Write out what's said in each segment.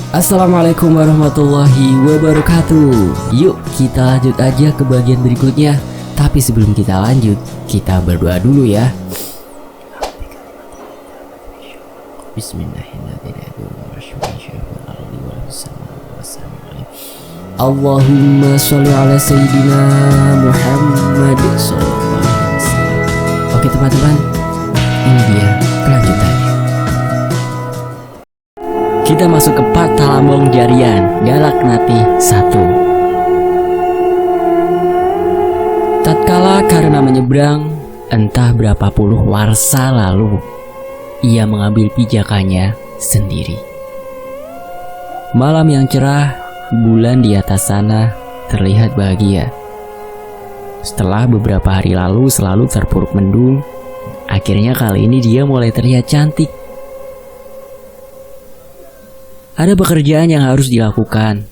Assalamualaikum warahmatullahi wabarakatuh. Yuk kita lanjut aja ke bagian berikutnya. Tapi sebelum kita lanjut, kita berdoa dulu ya. Allahumma sholli ala sayyidina Muhammad sallallahu alaihi wasallam. Oke teman-teman, ini dia kelanjutannya. Kita masuk ke part Talambong Jarian Galaknati 1. Tatkala karena menyeberang entah berapa puluh warsa lalu, ia mengambil pijakannya sendiri. Malam yang cerah, bulan di atas sana terlihat bahagia. Setelah beberapa hari lalu selalu terpuruk mendung, akhirnya kali ini dia mulai terlihat cantik. Ada pekerjaan yang harus dilakukan.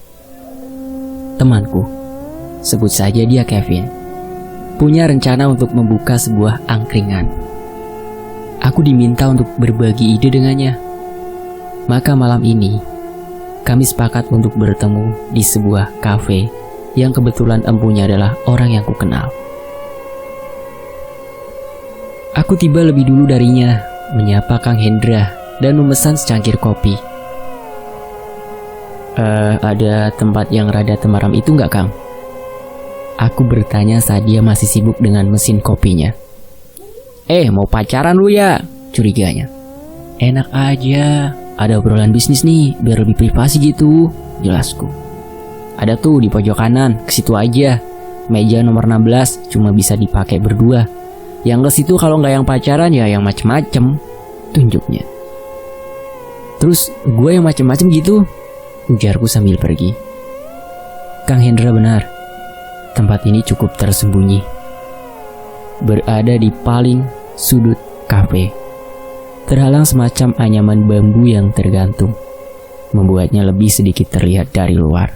Temanku, sebut saja dia Kevin, punya rencana untuk membuka sebuah angkringan. Aku diminta untuk berbagi ide dengannya. Maka malam ini, kami sepakat untuk bertemu di sebuah kafe yang kebetulan empunya adalah orang yang kukenal. Aku tiba lebih dulu darinya, menyapa Kang Hendra dan memesan secangkir kopi. Ada tempat yang rada temaram itu nggak, Kang? Aku bertanya saat dia masih sibuk dengan mesin kopinya. Mau pacaran lu ya? Curiganya. Enak aja, ada obrolan bisnis nih, biar lebih privasi gitu, jelasku. Ada tuh di pojok kanan, ke situ aja. Meja nomor 16, cuma bisa dipakai berdua. Yang ke situ kalau nggak yang pacaran ya yang macem-macem, tunjuknya. Terus gue yang macem-macem gitu? Ujarku sambil pergi. Kang Hendra benar. Tempat ini cukup tersembunyi. Berada di paling sudut kafe. Terhalang semacam anyaman bambu yang tergantung, membuatnya lebih sedikit terlihat dari luar.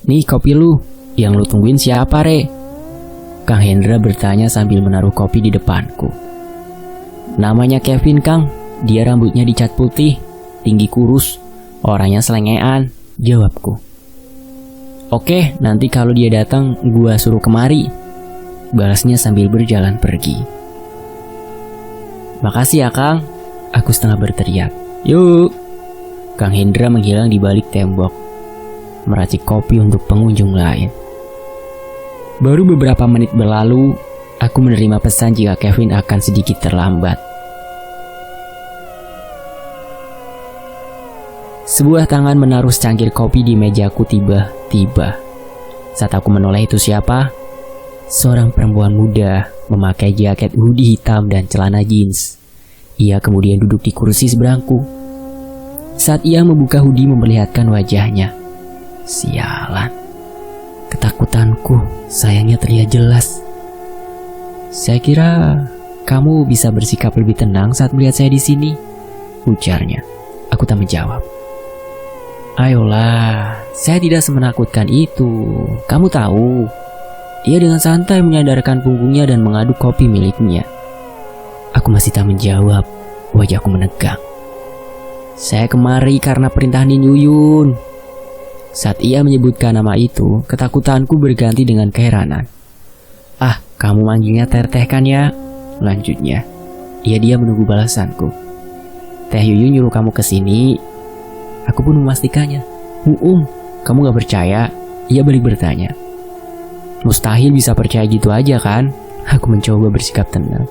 Nih kopi lu, yang lu tungguin siapa, Re? Kang Hendra bertanya sambil menaruh kopi di depanku. Namanya Kevin, Kang. Dia rambutnya dicat putih, tinggi kurus. Orangnya selengean, jawabku. Oke, nanti kalau dia datang, gua suruh kemari, balasnya sambil berjalan pergi. Makasih ya, Kang, aku setengah berteriak. Yuk. Kang Hendra menghilang di balik tembok, meracik kopi untuk pengunjung lain. Baru beberapa menit berlalu, aku menerima pesan jika Kevin akan sedikit terlambat. Sebuah tangan menaruh secangkir kopi di mejaku tiba-tiba. Saat aku menoleh itu siapa? Seorang perempuan muda memakai jaket hoodie hitam dan celana jeans. Ia kemudian duduk di kursi seberangku. Saat ia membuka hoodie memperlihatkan wajahnya. Sialan. Ketakutanku sayangnya terlihat jelas. Saya kira kamu bisa bersikap lebih tenang saat melihat saya di sini, ujarnya. Aku tak menjawab. Ayolah, saya tidak semenakutkan itu. Kamu tahu. Ia dengan santai menyadarkan punggungnya dan mengaduk kopi miliknya. Aku masih tak menjawab. Wajahku menegang. Saya kemari karena perintah Nin Yuyun. Saat ia menyebutkan nama itu, ketakutanku berganti dengan keheranan. Kamu manggilnya Teteh kan ya? Lanjutnya. Ia diam menunggu balasanku. Teh Yuyun nyuruh kamu kesini. Aku pun memastikannya. Kamu gak percaya? Ia balik bertanya. Mustahil bisa percaya gitu aja kan? Aku mencoba bersikap tenang.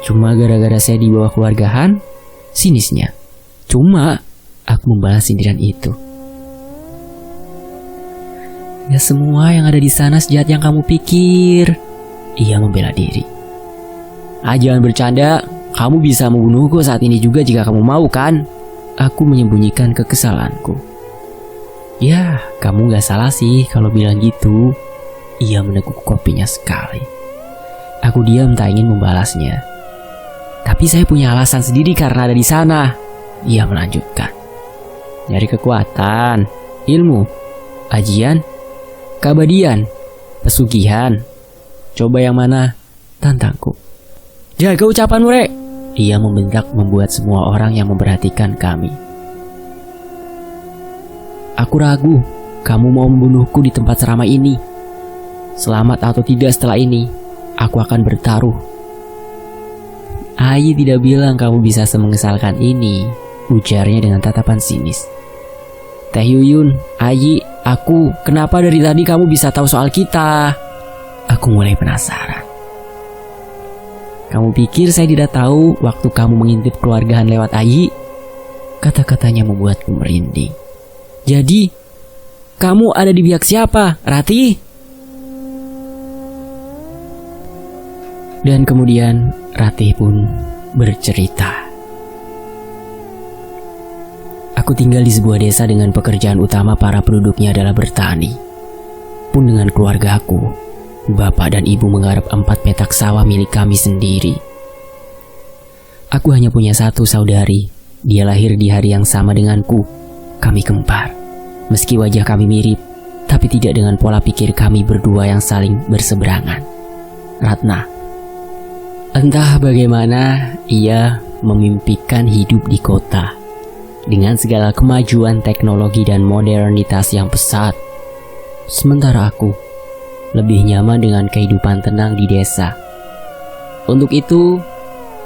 Cuma gara-gara saya dibawa keluarga Han? Sinisnya. Cuma, aku membalas sindiran itu. Ya semua yang ada di sana sejahat yang kamu pikir. Ia membela diri. Jangan bercanda. Kamu bisa membunuhku saat ini juga jika kamu mau kan? Aku menyembunyikan kekesalanku. Ya, kamu gak salah sih kalau bilang gitu. Ia meneguk kopinya sekali. Aku diam tak ingin membalasnya. Tapi saya punya alasan sendiri karena ada di sana. Ia melanjutkan. Nyari kekuatan, ilmu, ajian, keabadian, pesugihan. Coba yang mana? Tantangku. Jaga ucapanmu, Rek. Ia membentak membuat semua orang yang memperhatikan kami Aku ragu kamu mau membunuhku di tempat seramai ini. Selamat atau tidak setelah ini, aku akan bertaruh. Ayi tidak bilang kamu bisa semengesalkan ini, ujarnya dengan tatapan sinis. Teh Yuyun, Ayi, aku, kenapa dari tadi kamu bisa tahu soal kita? Aku mulai penasaran. Kamu pikir saya tidak tahu waktu kamu mengintip keluargaan lewat Ayi? Kata-katanya membuatku merinding. Jadi, kamu ada di pihak siapa, Rati? Dan kemudian Ratih pun bercerita. Aku tinggal di sebuah desa dengan pekerjaan utama para penduduknya adalah bertani. Pun dengan keluarga aku, bapak dan ibu menggarap 4 petak sawah milik kami sendiri. Aku hanya punya satu saudari. Dia lahir di hari yang sama denganku. Kami kembar. Meski wajah kami mirip, tapi tidak dengan pola pikir kami berdua yang saling berseberangan. Ratna. Entah bagaimana ia memimpikan hidup di kota dengan segala kemajuan teknologi dan modernitas yang pesat. Sementara aku lebih nyaman dengan kehidupan tenang di desa. Untuk itu,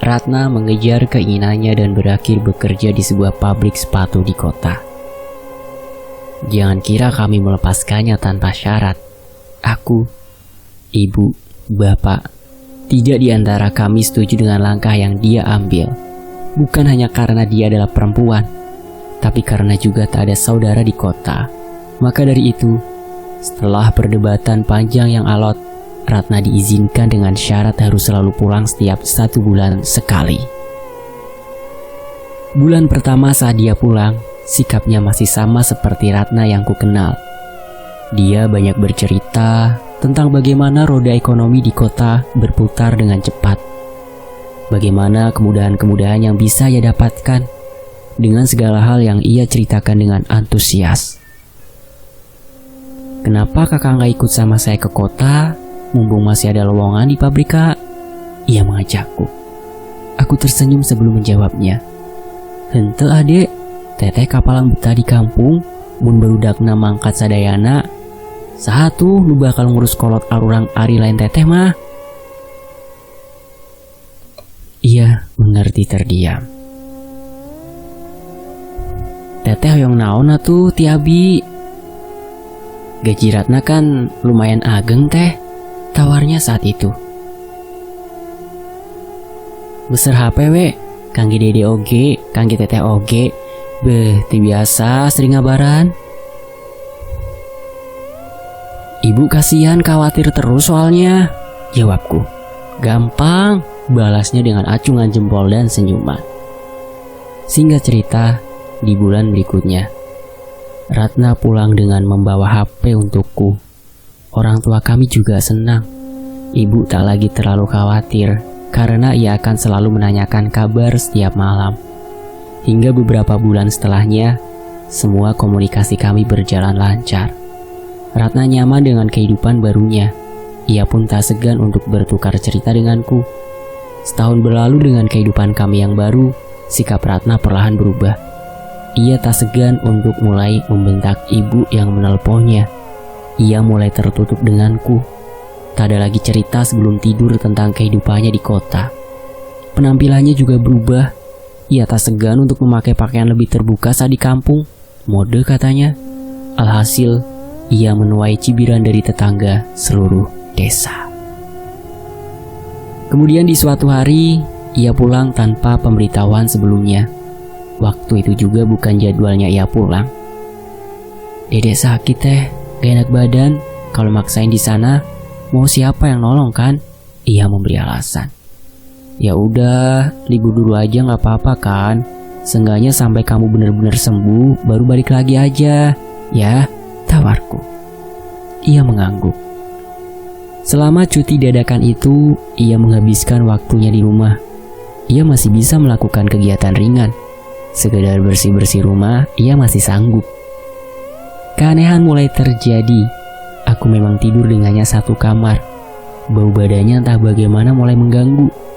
Ratna mengejar keinginannya dan berakhir bekerja di sebuah pabrik sepatu di kota. Jangan kira kami melepaskannya tanpa syarat. Aku, ibu, bapak, tidak di antara kami setuju dengan langkah yang dia ambil. Bukan hanya karena dia adalah perempuan, tapi karena juga tak ada saudara di kota. Maka dari itu, setelah perdebatan panjang yang alot, Ratna diizinkan dengan syarat harus selalu pulang setiap 1 bulan sekali. Bulan pertama saat dia pulang, sikapnya masih sama seperti Ratna yang ku kenal. Dia banyak bercerita tentang bagaimana roda ekonomi di kota berputar dengan cepat. Bagaimana kemudahan-kemudahan yang bisa ia dapatkan dengan segala hal yang ia ceritakan dengan antusias. Kenapa kakak gak ikut sama saya ke kota? Mumpung masih ada lowongan di pabrik, Kak. Ia mengajakku. Aku tersenyum sebelum menjawabnya. Henteu adek, teteh kapalang betah di kampung, mun barudakna mangkat sadayana. Satu nu bakal ngurus kolot arurang ari lain teteh mah. Ia mengerti terdiam. Teteh hoyong naon atuh ti abi? Gaji Ratna kan lumayan ageng teh, tawarnya saat itu. Besar HP we, kangge dede oge, kangge teteh oge. Beh, ti biasa sering ngabaran. Ibu kasihan khawatir terus soalnya, jawabku. Gampang, balasnya dengan acungan jempol dan senyuman. Singkat cerita, di bulan berikutnya, Ratna pulang dengan membawa HP untukku. Orang tua kami juga senang. Ibu tak lagi terlalu khawatir karena ia akan selalu menanyakan kabar setiap malam. Hingga beberapa bulan setelahnya, semua komunikasi kami berjalan lancar. Ratna nyaman dengan kehidupan barunya. Ia pun tak segan untuk bertukar cerita denganku. Setahun berlalu dengan kehidupan kami yang baru, sikap Ratna perlahan berubah. Ia tak segan untuk mulai membentak ibu yang menelponnya. Ia mulai tertutup denganku. Tak ada lagi cerita sebelum tidur tentang kehidupannya di kota. Penampilannya juga berubah. Ia tak segan untuk memakai pakaian lebih terbuka saat di kampung. Mode katanya. Alhasil, ia menuai cibiran dari tetangga seluruh desa. Kemudian di suatu hari, ia pulang tanpa pemberitahuan sebelumnya. Waktu itu juga bukan jadwalnya ia pulang. Dedek sakit teh, gak enak badan. Kalau maksain di sana, mau siapa yang nolong kan? Ia memberi alasan. Ya udah, libur dulu aja nggak apa-apa kan. Seenggaknya sampai kamu benar-benar sembuh, baru balik lagi aja. Ya, tawarku. Ia mengangguk. Selama cuti dadakan itu, ia menghabiskan waktunya di rumah. Ia masih bisa melakukan kegiatan ringan. Sekedar bersih-bersih rumah, ia masih sanggup. Keanehan mulai terjadi. Aku memang tidur dengannya satu kamar. Bau badannya entah bagaimana mulai mengganggu.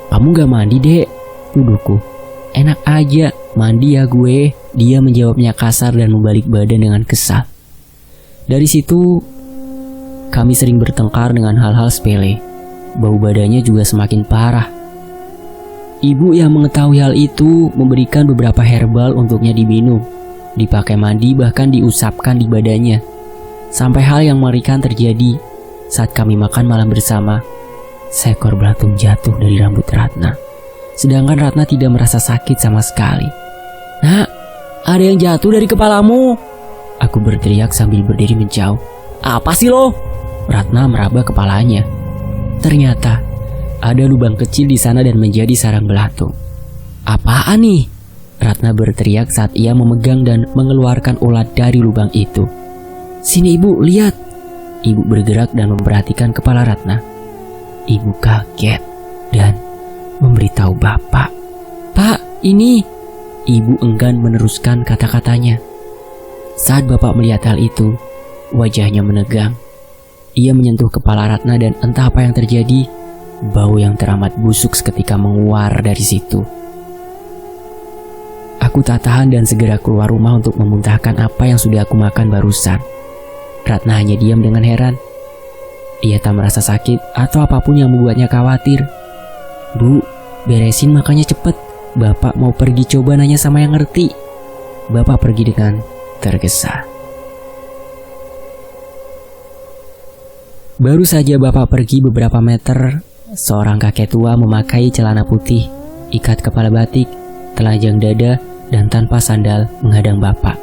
Kamu gak mandi, Dek? Tuduhku. Enak aja, mandi ya gue. Dia menjawabnya kasar dan membalik badan dengan kesal. Dari situ, kami sering bertengkar dengan hal-hal sepele. Bau badannya juga semakin parah. Ibu yang mengetahui hal itu memberikan beberapa herbal untuknya diminum, dipakai mandi, bahkan diusapkan di badannya. Sampai hal yang mengerikan terjadi saat kami makan malam bersama. Seekor belatung jatuh dari rambut Ratna, sedangkan Ratna tidak merasa sakit sama sekali. "Nak, ada yang jatuh dari kepalamu!" Aku berteriak sambil berdiri menjauh. "Apa sih lo?" Ratna meraba kepalanya. Ternyata ada lubang kecil di sana dan menjadi sarang belatung. "Apaan nih?" Ratna berteriak saat ia memegang dan mengeluarkan ulat dari lubang itu. "Sini ibu, lihat." Ibu bergerak dan memperhatikan kepala Ratna. Ibu kaget dan memberitahu bapak. "Pak, ini..." Ibu enggan meneruskan kata-katanya. Saat bapak melihat hal itu, wajahnya menegang. Ia menyentuh kepala Ratna dan entah apa yang terjadi, bau yang teramat busuk seketika menguar dari situ. Aku tak tahan dan segera keluar rumah untuk memuntahkan apa yang sudah aku makan barusan. Ratna hanya diam dengan heran. Ia tak merasa sakit atau apapun yang membuatnya khawatir. "Bu, beresin makannya cepet. Bapak mau pergi, coba nanya sama yang ngerti." Bapak pergi dengan tergesa. Baru saja bapak pergi beberapa meter, seorang kakek tua memakai celana putih, ikat kepala batik, telanjang dada, dan tanpa sandal menghadang bapak.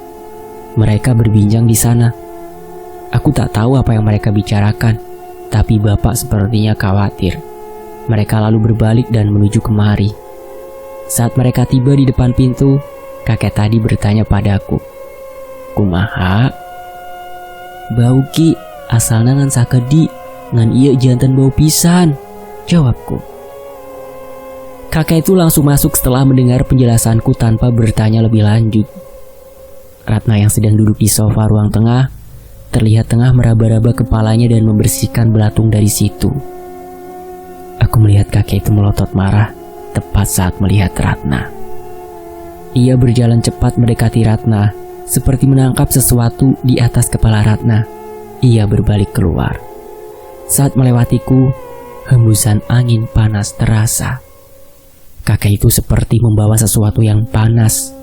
Mereka berbincang di sana. Aku tak tahu apa yang mereka bicarakan, tapi bapak sepertinya khawatir. Mereka lalu berbalik dan menuju kemari. Saat mereka tiba di depan pintu, kakek tadi bertanya padaku, "Kumaha?" "Bau ki, asalna ngan sakedi, ngan iya jantan bau pisan," jawabku. Kakek itu langsung masuk setelah mendengar penjelasanku tanpa bertanya lebih lanjut. Ratna yang sedang duduk di sofa ruang tengah terlihat tengah meraba-raba kepalanya dan membersihkan belatung dari situ. Aku melihat kakek itu melotot marah tepat saat melihat Ratna. Ia berjalan cepat mendekati Ratna, seperti menangkap sesuatu di atas kepala Ratna. Ia berbalik keluar. Saat melewatiku, hembusan angin panas terasa. Kakek itu seperti membawa sesuatu yang panas.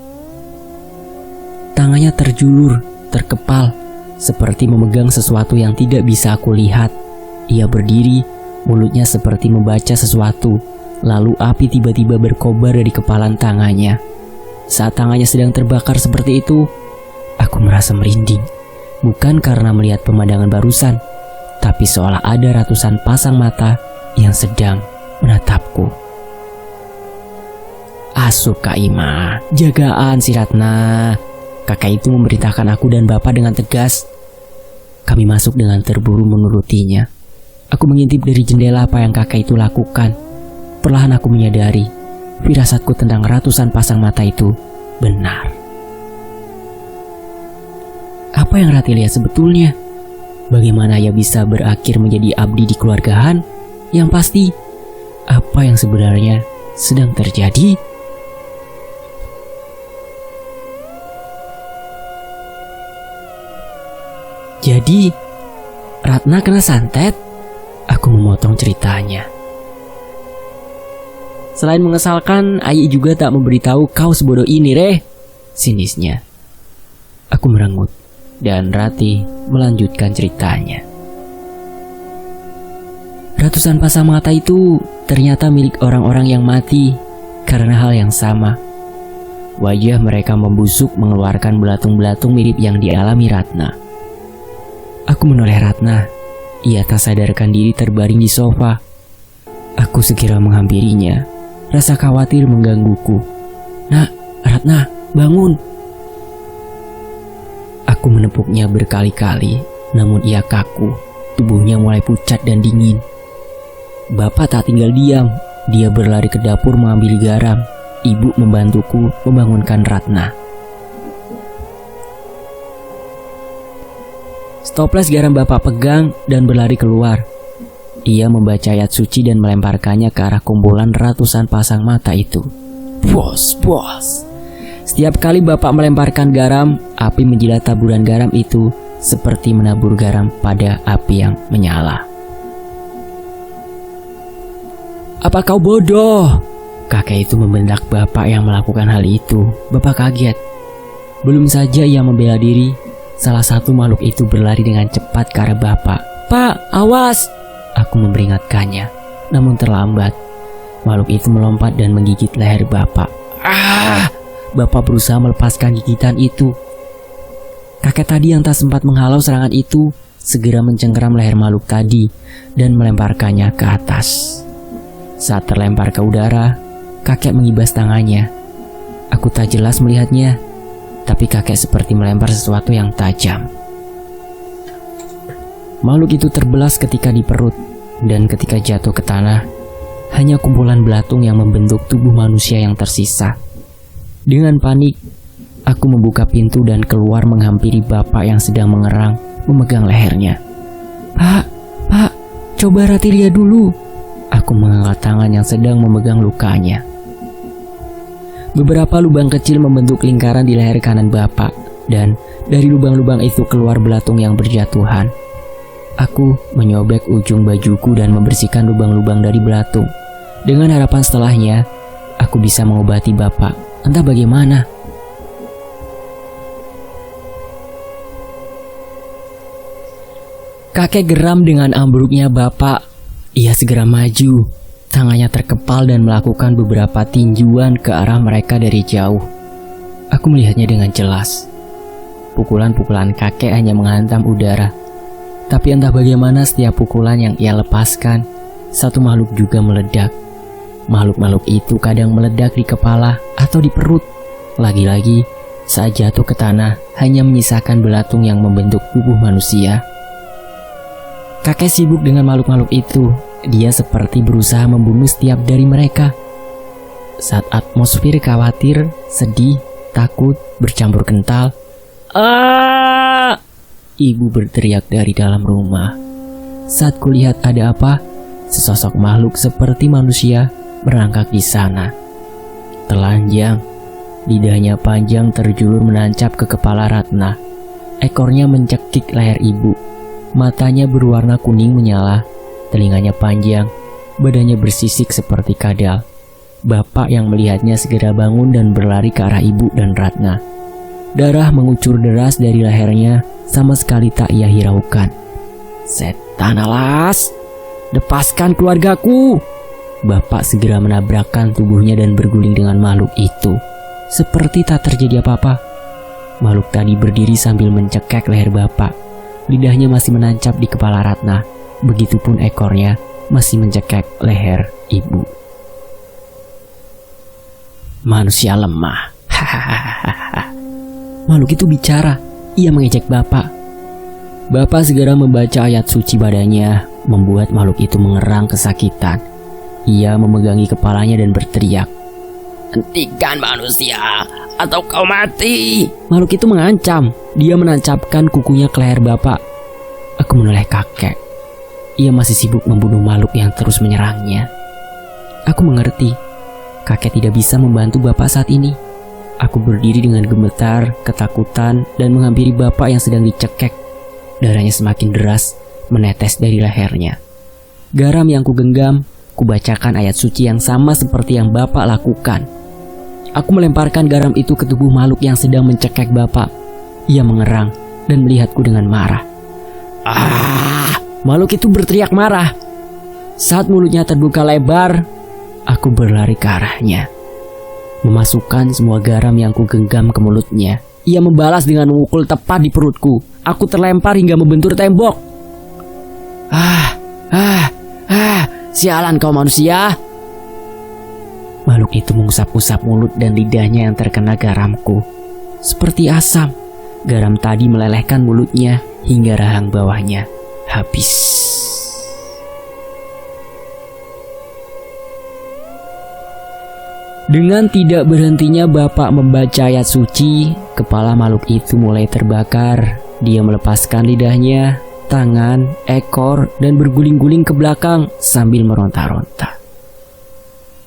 Tangannya terjulur, terkepal, seperti memegang sesuatu yang tidak bisa aku lihat. Ia berdiri, mulutnya seperti membaca sesuatu, lalu api tiba-tiba berkobar dari kepalan tangannya. Saat tangannya sedang terbakar seperti itu, aku merasa merinding. Bukan karena melihat pemandangan barusan, tapi seolah ada ratusan pasang mata yang sedang menatapku. "Asup Kak Ima, jagaan si Ratna," kakak itu memerintahkan aku dan bapak dengan tegas. Kami masuk dengan terburu menurutinya. Aku mengintip dari jendela apa yang kakak itu lakukan. Perlahan aku menyadari, firasatku tentang ratusan pasang mata itu benar. Apa yang Rati lihat sebetulnya? Bagaimana ia bisa berakhir menjadi abdi di keluarga Han? Yang pasti, apa yang sebenarnya sedang terjadi? Jadi, Ratna kena santet? Aku memotong ceritanya. Selain mengesalkan, Ayi juga tak memberitahu kau sebodoh ini, Reh, sinisnya. Aku merengut, dan Rati melanjutkan ceritanya. Ratusan pasang mata itu ternyata milik orang-orang yang mati karena hal yang sama. Wajah mereka membusuk mengeluarkan belatung-belatung mirip yang dialami Ratna. Aku menoleh Ratna. Ia tak sadarkan diri terbaring di sofa. Aku segera menghampirinya. Rasa khawatir menggangguku. "Nak, Ratna, bangun." Aku menepuknya berkali-kali, namun ia kaku. Tubuhnya mulai pucat dan dingin. Bapak tak tinggal diam. Dia berlari ke dapur mengambil garam. Ibu membantuku membangunkan Ratna. Stoples garam bapak pegang dan berlari keluar. Ia membaca ayat suci dan melemparkannya ke arah kumpulan ratusan pasang mata itu. Bos, Setiap kali Bapak melemparkan garam, api menjilat taburan garam itu seperti menabur garam pada api yang menyala. "Apa kau bodoh?" Kakek itu membentak Bapak yang melakukan hal itu. Bapak kaget. Belum saja ia membela diri, salah satu makhluk itu berlari dengan cepat ke arah Bapak. "Pak, awas!" Aku memperingatkannya, namun terlambat. Makhluk itu melompat dan menggigit leher Bapak. "Ah!" Bapak berusaha melepaskan gigitan itu. Kakek tadi yang tak sempat menghalau serangan itu segera mencengkeram leher makhluk tadi dan melemparkannya ke atas. Saat terlempar ke udara, kakek mengibas tangannya. Aku tak jelas melihatnya, tapi kakek seperti melempar sesuatu yang tajam. Makhluk itu terbelas ketika di perut, dan ketika jatuh ke tanah, hanya kumpulan belatung yang membentuk tubuh manusia yang tersisa. Dengan panik, aku membuka pintu dan keluar menghampiri Bapak yang sedang mengerang, memegang lehernya. Pak, coba Rati lihat dulu." Aku mengangkat tangan yang sedang memegang lukanya. Beberapa lubang kecil membentuk lingkaran di leher kanan Bapak, dan dari lubang-lubang itu keluar belatung yang berjatuhan. Aku menyobek ujung bajuku dan membersihkan lubang-lubang dari belatung. Dengan harapan setelahnya, aku bisa mengobati Bapak. Entah bagaimana. Kakek geram dengan ambruknya Bapak. Ia segera maju. Tangannya terkepal dan melakukan beberapa tinjuan ke arah mereka dari jauh. Aku melihatnya dengan jelas. Pukulan-pukulan kakek hanya menghantam udara. Tapi entah bagaimana setiap pukulan yang ia lepaskan, satu makhluk juga meledak. Makhluk-makhluk itu kadang meledak di kepala atau di perut. Lagi-lagi, saat jatuh ke tanah, hanya menyisakan belatung yang membentuk tubuh manusia. Kakek sibuk dengan makhluk-makhluk itu. Dia seperti berusaha membunuh setiap dari mereka. Saat atmosfer khawatir, sedih, takut, bercampur kental. "Ah!" Ibu berteriak dari dalam rumah. Saat kulihat ada apa, sesosok makhluk seperti manusia merangkak di sana. Telanjang, lidahnya panjang terjulur menancap ke kepala Ratna. Ekornya mencekik leher ibu. Matanya berwarna kuning menyala. Telinganya panjang, badannya bersisik seperti kadal. Bapak yang melihatnya segera bangun dan berlari ke arah ibu dan Ratna. Darah mengucur deras dari lehernya, sama sekali tak ia hiraukan. "Setan alas, lepaskan keluargaku!" Bapak segera menabrakkan tubuhnya dan berguling dengan makhluk itu. Seperti tak terjadi apa-apa. Makhluk tadi berdiri sambil mencekek leher Bapak. Lidahnya masih menancap di kepala Ratna. Begitupun ekornya masih mencekek leher ibu. "Manusia lemah." Makhluk itu bicara. Ia mengejek Bapak. Bapak segera membaca ayat suci badannya, membuat makhluk itu mengerang kesakitan. Ia memegangi kepalanya dan berteriak, "Hentikan manusia, atau kau mati!" Makhluk itu mengancam. Dia menancapkan kukunya ke leher Bapak. Aku menoleh kakek. Ia masih sibuk membunuh makhluk yang terus menyerangnya. Aku mengerti, kakek tidak bisa membantu Bapak saat ini. Aku berdiri dengan gemetar, ketakutan, dan menghampiri Bapak yang sedang dicekek. Darahnya semakin deras, menetes dari lehernya. Garam yang kugenggam, kubacakan ayat suci yang sama seperti yang Bapak lakukan. Aku melemparkan garam itu ke tubuh makhluk yang sedang mencekek Bapak. Ia mengerang dan melihatku dengan marah. "Ah!" Makhluk itu berteriak marah. Saat mulutnya terbuka lebar, aku berlari ke arahnya, memasukkan semua garam yang kugenggam ke mulutnya. Ia membalas dengan memukul tepat di perutku. Aku terlempar hingga membentur tembok. Sialan kau manusia!" Makhluk itu mengusap-usap mulut dan lidahnya yang terkena garamku. Seperti asam, garam tadi melelehkan mulutnya hingga rahang bawahnya habis. Dengan tidak berhentinya Bapak membaca ayat suci, kepala makhluk itu mulai terbakar. Dia melepaskan lidahnya, tangan, ekor, dan berguling-guling ke belakang sambil meronta-ronta.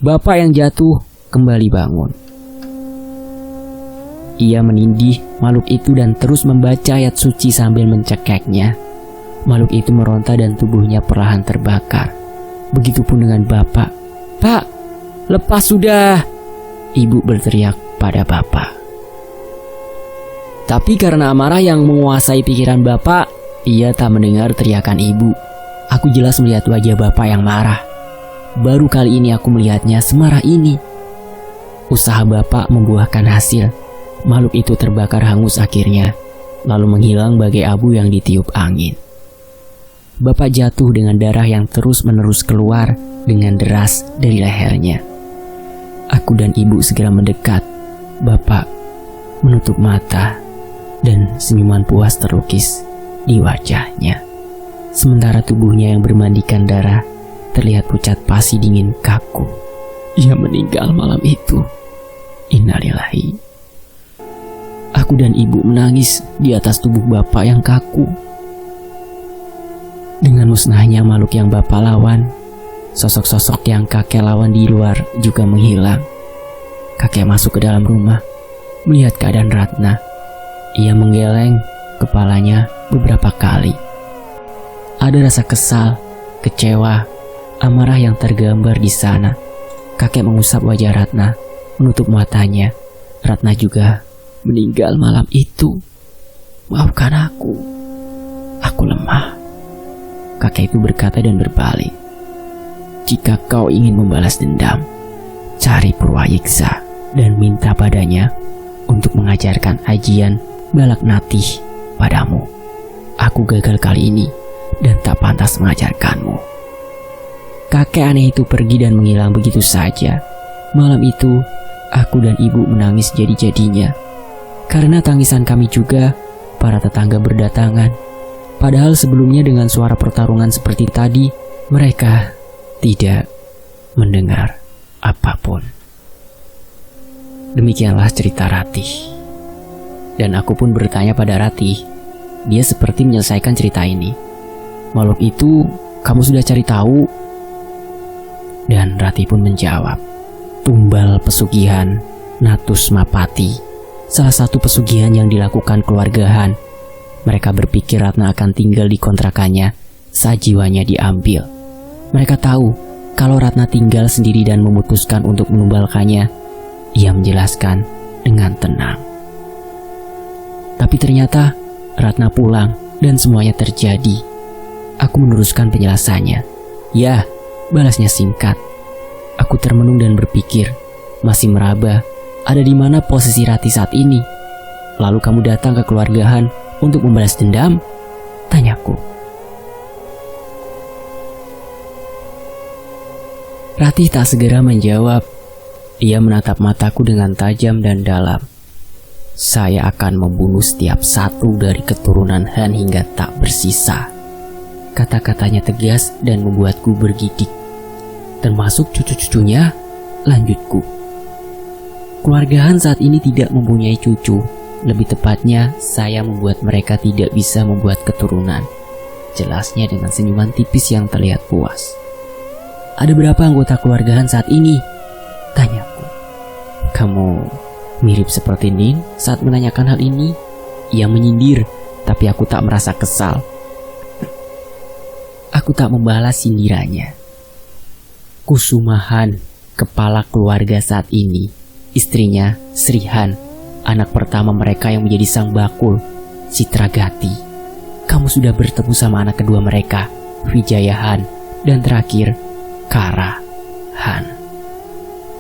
Bapak yang jatuh kembali bangun. Ia menindih makhluk itu dan terus membaca ayat suci sambil mencekeknya. Makhluk itu meronta dan tubuhnya perlahan terbakar. Begitupun dengan bapak. "Pak, lepas sudah!" Ibu berteriak pada bapak. Tapi karena amarah yang menguasai pikiran bapak, ia tak mendengar teriakan ibu. Aku jelas melihat wajah bapak yang marah. Baru kali ini aku melihatnya semarah ini. Usaha bapak membuahkan hasil. Makhluk itu terbakar hangus akhirnya, lalu menghilang bagai abu yang ditiup angin. Bapak jatuh dengan darah yang terus-menerus keluar dengan deras dari lehernya. Aku dan ibu segera mendekat. Bapak menutup mata dan senyuman puas terlukis di wajahnya. Sementara tubuhnya yang bermandikan darah terlihat pucat pasi dingin kaku. Ia meninggal malam itu. Innalillahi. Aku dan ibu menangis di atas tubuh bapak yang kaku. Dengan musnahnya makhluk yang bapak lawan, sosok-sosok yang kakek lawan di luar juga menghilang. Kakek masuk ke dalam rumah, melihat keadaan Ratna. Ia menggeleng kepalanya beberapa kali. Ada rasa kesal, kecewa, amarah yang tergambar di sana. Kakek mengusap wajah Ratna, menutup matanya. Ratna juga meninggal malam itu. Maafkan aku lemah. Kakek itu berkata dan berbalik. Jika kau ingin membalas dendam, cari Purwayiksa dan minta padanya untuk mengajarkan ajian balak natih padamu. Aku gagal kali ini dan tak pantas mengajarkanmu. Kakek aneh itu pergi dan menghilang begitu saja. Malam itu, aku dan ibu menangis jadi-jadinya. Karena tangisan kami juga, para tetangga berdatangan. Padahal sebelumnya dengan suara pertarungan seperti tadi, mereka tidak mendengar apapun. Demikianlah cerita Ratih. Dan aku pun bertanya pada Ratih. Dia seperti menyelesaikan cerita ini. Makhluk itu kamu sudah cari tahu? Dan Ratih pun menjawab. Tumbal pesugihan Natus Mapati, salah satu pesugihan yang dilakukan keluarga Han. Mereka berpikir Ratna akan tinggal di kontrakannya saat jiwanya diambil. Mereka tahu kalau Ratna tinggal sendiri dan memutuskan untuk menumbalkannya. Ia menjelaskan dengan tenang. Tapi ternyata Ratna pulang dan semuanya terjadi. Aku meneruskan penjelasannya. Ya, balasnya singkat. Aku termenung dan berpikir, masih meraba, ada di mana posisi Ratih saat ini? Lalu kamu datang ke keluarga Han untuk membalas dendam? Tanyaku. Ratih tak segera menjawab. Ia menatap mataku dengan tajam dan dalam. Saya akan membunuh setiap satu dari keturunan Han hingga tak bersisa. Kata-katanya tegas dan membuatku bergidik. Termasuk cucu-cucunya, lanjutku. Keluarga Han saat ini tidak mempunyai cucu. Lebih tepatnya, saya membuat mereka tidak bisa membuat keturunan. Jelasnya dengan senyuman tipis yang terlihat puas. Ada berapa anggota keluarga Han saat ini? Tanyaku. Kamu mirip seperti Nin saat menanyakan hal ini. Ia menyindir, tapi aku tak merasa kesal. Aku tak membalas sindirannya. Kusuma Han, kepala keluarga saat ini. Istrinya, Sri Han, anak pertama mereka yang menjadi sang bakul, Citragati. Kamu sudah bertemu sama anak kedua mereka, Wijaya Han, dan terakhir, Kara Han.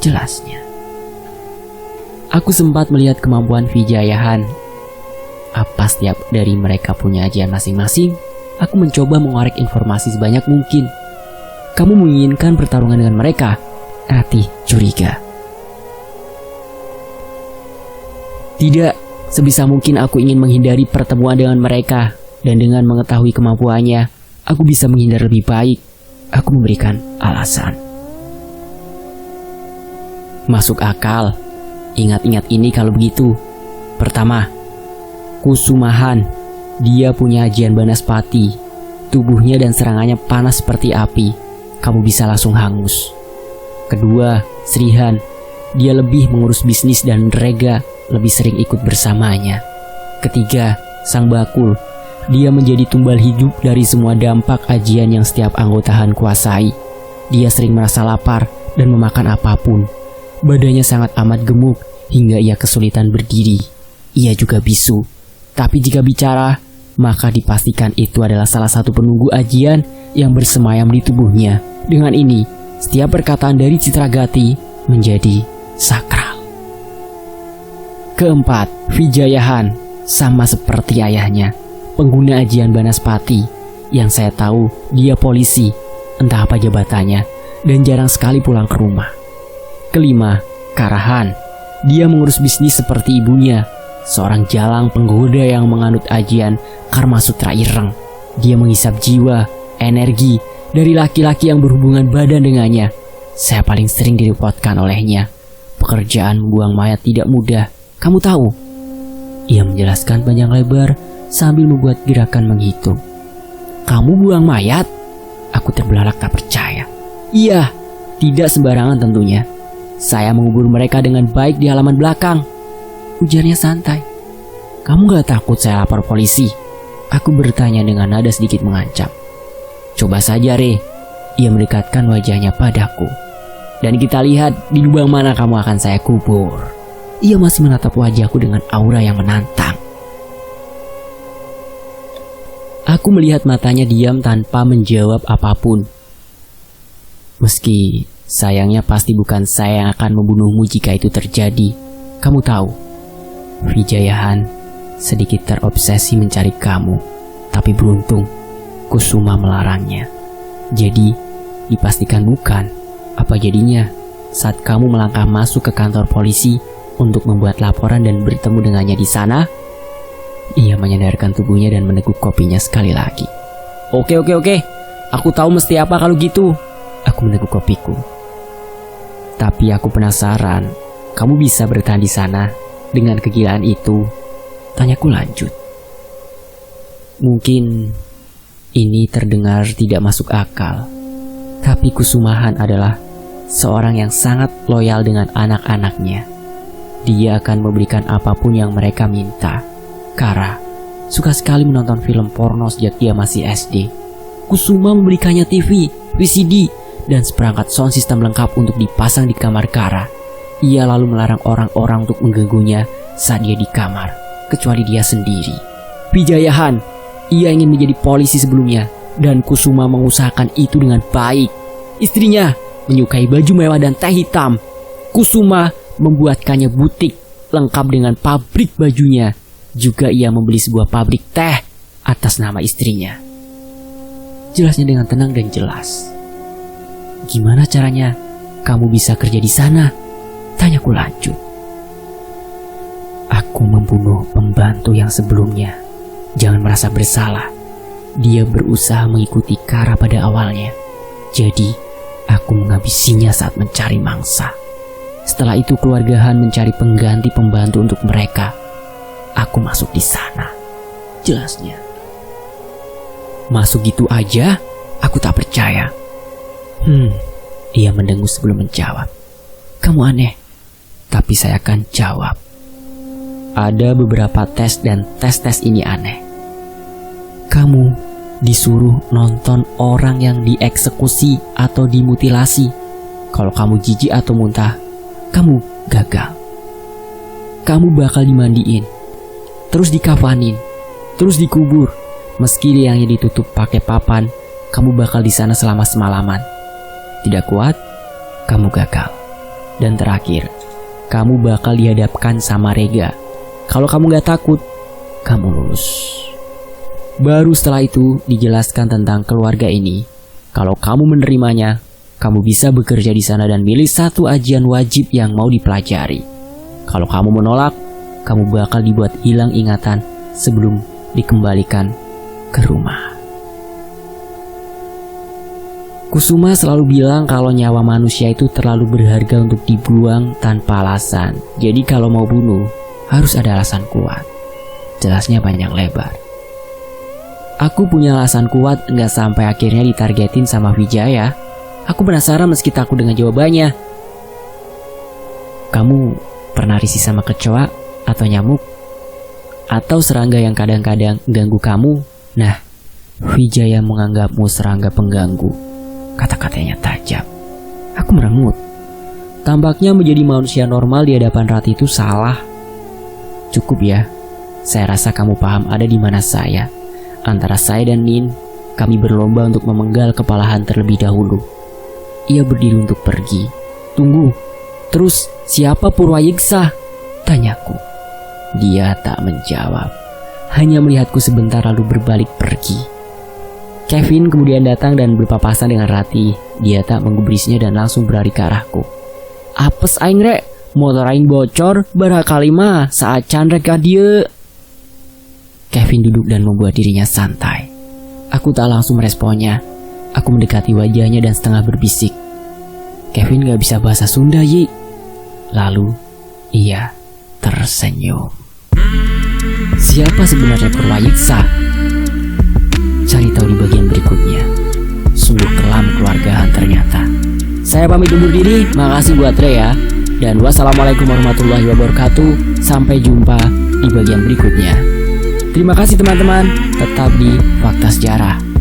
Jelasnya. Aku sempat melihat kemampuan Wijaya Han. Apa setiap dari mereka punya ajian masing-masing? Aku mencoba mengorek informasi sebanyak mungkin. Kamu menginginkan pertarungan dengan mereka? Ratih curiga. Tidak, sebisa mungkin aku ingin menghindari pertemuan dengan mereka. Dan dengan mengetahui kemampuannya, aku bisa menghindar lebih baik. Aku memberikan alasan. Masuk akal. Ingat-ingat ini kalau begitu. Pertama, Kusuma Han. Dia punya ajian Banaspati. Tubuhnya dan serangannya panas seperti api. Kamu bisa langsung hangus. Kedua, Sri Han. Dia lebih mengurus bisnis dan rega. lebih sering ikut bersamanya. Ketiga, Sang Bakul. Dia menjadi tumbal hidup dari semua dampak ajian yang setiap anggotahan kuasai. Dia sering merasa lapar dan memakan apapun. Badannya sangat amat gemuk hingga ia kesulitan berdiri. Ia juga bisu. Tapi jika bicara, maka dipastikan itu adalah salah satu penunggu ajian yang bersemayam di tubuhnya. Dengan ini, setiap perkataan dari Citragati menjadi sakral. Keempat, Vijayahan. Sama seperti ayahnya, pengguna ajian Banaspati. Yang saya tahu dia polisi, entah apa jabatannya, dan jarang sekali pulang ke rumah. Kelima, Karahan. Dia mengurus bisnis seperti ibunya, seorang jalang penggoda yang menganut ajian Karmasutra Ireng. Dia menghisap jiwa, energi dari laki-laki yang berhubungan badan dengannya. Saya paling sering direpotkan olehnya. Pekerjaan membuang mayat tidak mudah, kamu tahu. Ia menjelaskan panjang lebar sambil membuat gerakan menghitung. Kamu buang mayat? Aku terbelalak tak percaya. Iya, tidak sembarangan tentunya. Saya mengubur mereka dengan baik di halaman belakang. Ujarnya santai. Kamu gak takut saya lapor polisi? Aku bertanya dengan nada sedikit mengancam. Coba saja, Re. Ia mendekatkan wajahnya padaku. Dan kita lihat di lubang mana kamu akan saya kubur. Ia masih menatap wajahku dengan aura yang menantang. Aku melihat matanya diam tanpa menjawab apapun. Meski sayangnya pasti bukan saya yang akan membunuhmu jika itu terjadi. Kamu tahu, Vijayahan sedikit terobsesi mencari kamu. Tapi beruntung, Kusuma melarangnya. Jadi, dipastikan bukan. Apa jadinya saat kamu melangkah masuk ke kantor polisi untuk membuat laporan dan bertemu dengannya di sana? Ia menyandarkan tubuhnya dan meneguk kopinya sekali lagi. Oke. Aku tahu mesti apa kalau gitu. Aku meneguk kopiku. Tapi aku penasaran, kamu bisa bertahan di sana dengan kegilaan itu? Tanyaku lanjut. Mungkin ini terdengar tidak masuk akal, tapi Kusumahan adalah seorang yang sangat loyal dengan anak-anaknya. Dia akan memberikan apapun yang mereka minta. Kara suka sekali menonton film porno sejak dia masih SD. Kusuma memberikannya TV, VCD, dan seperangkat sound system lengkap untuk dipasang di kamar Kara. Ia lalu melarang orang-orang untuk mengganggunya saat dia di kamar, kecuali dia sendiri. Vijayahan, ia ingin menjadi polisi sebelumnya, dan Kusuma mengusahakan itu dengan baik. Istrinya menyukai baju mewah dan teh hitam. Kusuma membuatkannya butik lengkap dengan pabrik bajunya. Juga ia membeli sebuah pabrik teh atas nama istrinya. Jelasnya dengan tenang dan jelas. Gimana caranya kamu bisa kerja di sana? Tanyaku lanjut. Aku membunuh pembantu yang sebelumnya. Jangan merasa bersalah. Dia berusaha mengikuti Kara pada awalnya. Jadi aku menghabisinya saat mencari mangsa. Setelah itu keluarga Han mencari pengganti pembantu untuk mereka. Aku masuk di sana. Jelasnya. Masuk gitu aja? Aku tak percaya. Ia mendengus sebelum menjawab. Kamu aneh. Tapi saya akan jawab. Ada beberapa tes dan tes-tes ini aneh. Kamu disuruh nonton orang yang dieksekusi atau dimutilasi. Kalau kamu jijik atau muntah, kamu gagal. Kamu bakal dimandiin, terus dikafanin, terus dikubur. Meski liangnya ditutup pakai papan, kamu bakal di sana selama semalaman. Tidak kuat, kamu gagal. Dan terakhir, kamu bakal dihadapkan sama Rega. Kalau kamu gak takut, kamu lulus. Baru setelah itu dijelaskan tentang keluarga ini. Kalau kamu menerimanya, kamu bisa bekerja di sana dan milih satu ajian wajib yang mau dipelajari. Kalau kamu menolak, kamu bakal dibuat hilang ingatan sebelum dikembalikan ke rumah. Kusuma selalu bilang kalau nyawa manusia itu terlalu berharga untuk dibuang tanpa alasan. Jadi kalau mau bunuh, harus ada alasan kuat. Jelasnya panjang lebar. Aku punya alasan kuat nggak sampai akhirnya ditargetin sama Vijaya. Aku penasaran meski takut dengan jawabannya. Kamu pernah risih sama kecoa Atau nyamuk? Atau serangga yang kadang-kadang ganggu kamu? Nah, Wijaya menganggapmu serangga pengganggu. Kata-katanya tajam. Aku merengut. Tampaknya menjadi manusia normal di hadapan Rati itu salah. Cukup ya. Saya rasa kamu paham ada di mana saya. Antara saya dan Nin, kami berlomba untuk memenggal kepala Han terlebih dahulu. Ia berdiri untuk pergi. Tunggu. Terus siapa Purwayeksa? Tanyaku. Dia tak menjawab. Hanya melihatku sebentar lalu berbalik pergi. Kevin kemudian datang dan berpapasan dengan Rati. Dia tak menggubrisnya dan langsung berlari ke arahku. Apes aing rek, motor aing bocor, barangkali mah saat candrek ka dieu. Kevin duduk dan membuat dirinya santai. Aku tak langsung meresponnya. Aku mendekati wajahnya dan setengah berbisik. Kevin gak bisa bahasa Sunda, Yi. Lalu, ia tersenyum. Siapa sebenarnya Purwayeksa? Cari tahu di bagian berikutnya. Sungguh kelam keluarga Han ternyata. Saya pamit undur diri, makasih buat Re ya. Dan wassalamualaikum warahmatullahi wabarakatuh. Sampai jumpa di bagian berikutnya. Terima kasih teman-teman, tetap di Fakta Sejarah.